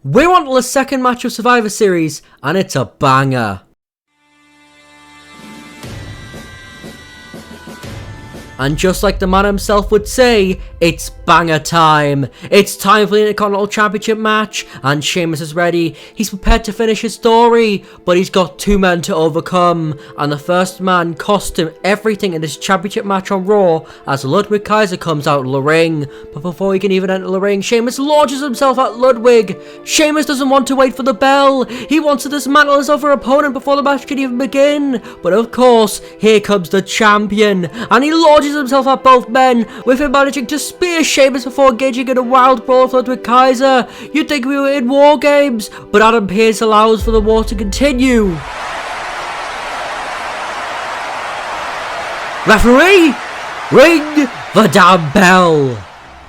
We're on to the second match of Survivor Series, and it's a banger. And just like the man himself would say, it's banger time. It's time for the Intercontinental Championship match, and Sheamus is ready. He's prepared to finish his story, but he's got two men to overcome. And the first man cost him everything in this championship match on Raw, as Ludwig Kaiser comes out of the ring. But before he can even enter the ring, Sheamus launches himself at Ludwig. Sheamus doesn't want to wait for the bell. He wants to dismantle his other opponent before the match can even begin. But of course, here comes the champion, and he launches himself at both men, with him managing to spear Sheamus before engaging in a wild brawl with Ludwig Kaiser. You'd think we were in War Games, but Adam Pearce allows for the war to continue. Referee, ring the damn bell.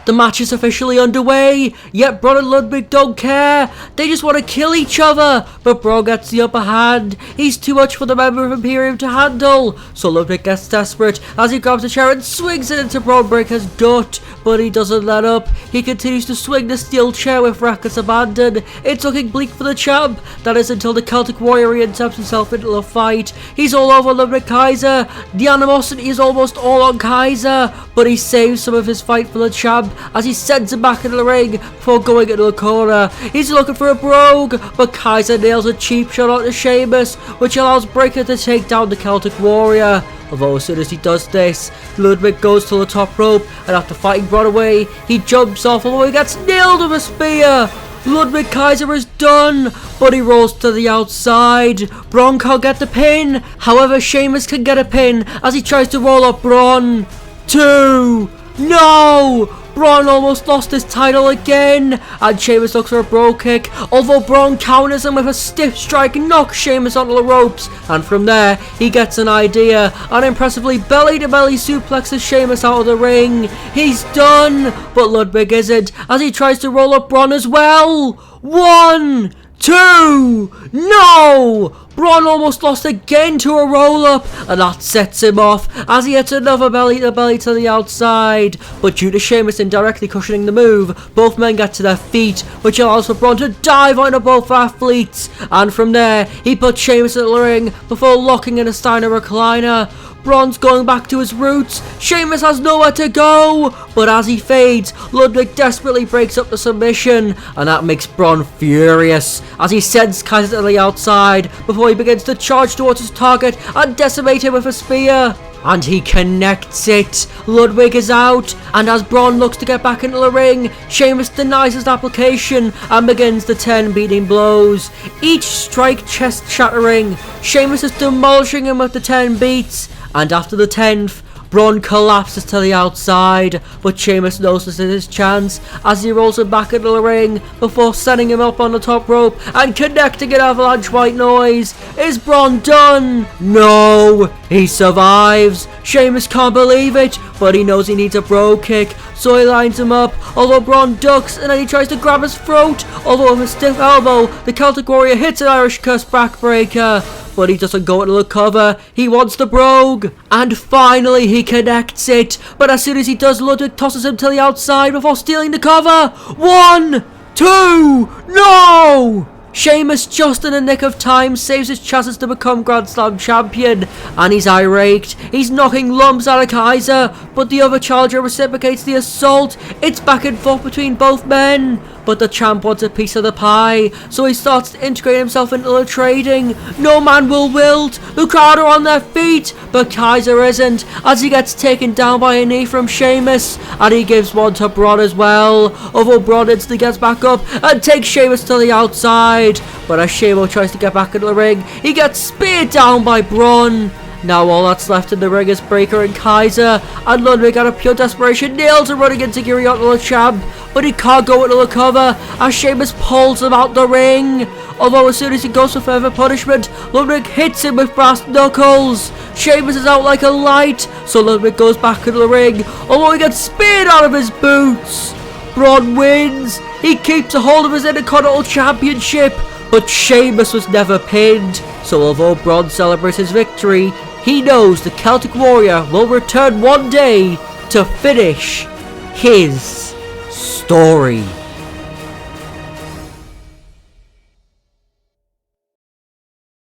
The match is officially underway, yet Bron and Ludwig don't care. They just want to kill each other, but Bron gets the upper hand. He's too much for the member of Imperium to handle, so Ludwig gets desperate as he grabs a chair and swings it into Bron Breaker's gut, but he doesn't let up. He continues to swing the steel chair with reckless abandon. It's looking bleak for the champ. That is until the Celtic Warrior reinserts himself into the fight. He's all over Ludwig Kaiser. The animosity is almost all on Kaiser, but he saves some of his fight for the champ as he sends him back into the ring before going into the corner. He's looking for a brogue, but Kaiser nails a cheap shot onto Sheamus, which allows Breaker to take down the Celtic Warrior. Although as soon as he does this, Ludwig goes to the top rope, and after fighting Bron away, he jumps off, although he gets nailed with a spear. Ludwig Kaiser is done, but he rolls to the outside. Bron can't get the pin, however Sheamus can get a pin as he tries to roll up Bron. 2. No! Bron almost lost his title again, and Sheamus looks for a bro kick, although Bron counters him with a stiff strike and knocks Sheamus onto the ropes, and from there, he gets an idea, and impressively belly-to-belly suplexes Sheamus out of the ring. He's done, but Ludwig isn't, as he tries to roll up Bron as well. 1, 2, no! Bron almost lost again to a roll-up, and that sets him off as he hits another belly-to-belly to the outside. But due to Sheamus indirectly cushioning the move, both men get to their feet, which allows for Bron to dive onto both athletes. And from there, he puts Sheamus in the ring before locking in a Steiner recliner. Bron's going back to his roots. Sheamus has nowhere to go, but as he fades, Ludwig desperately breaks up the submission, and that makes Bron furious as he sends Kaiser to the outside before he begins to charge towards his target and decimate him with a spear. And he connects it. Ludwig is out, and as Bron looks to get back into the ring, Sheamus denies his application and begins the 10 beating blows. Each strike chest shattering. Sheamus is demolishing him with the 10 beats, and after the 10th, Bron collapses to the outside, but Sheamus knows this is his chance as he rolls him back into the ring before setting him up on the top rope and connecting an avalanche white noise. Is Bron done? No! He survives. Sheamus can't believe it, but he knows he needs a bro kick, so he lines him up, although Bron ducks and then he tries to grab his throat, although with a stiff elbow, the Celtic Warrior hits an Irish Curse backbreaker. But he doesn't go into the cover, he wants the brogue, and finally he connects it, but as soon as he does, Ludwig tosses him to the outside before stealing the cover. 1, 2, no! Sheamus, just in the nick of time, saves his chances to become Grand Slam champion, and he's irate. He's knocking lumps out of Kaiser, but the other challenger reciprocates the assault. It's back and forth between both men, but the champ wants a piece of the pie, so he starts to integrate himself into the trading. No man will wilt. The crowd are on their feet, but Kaiser isn't, as he gets taken down by a knee from Sheamus, and he gives one to Bron as well, although Bron instantly gets back up and takes Sheamus to the outside. But as Sheamus tries to get back into the ring, he gets speared down by Bron. Now all that's left in the ring is Breaker and Kaiser, and Ludwig out of pure desperation nails a running enzuigiri onto the champ, but he can't go into the cover as Sheamus pulls him out the ring. Although as soon as he goes for further punishment, Ludwig hits him with brass knuckles. Sheamus is out like a light, so Ludwig goes back into the ring, although he gets speared out of his boots. Bron wins. He keeps a hold of his Intercontinental Championship, but Sheamus was never pinned. So although Bron celebrates his victory, he knows the Celtic Warrior will return one day to finish his story.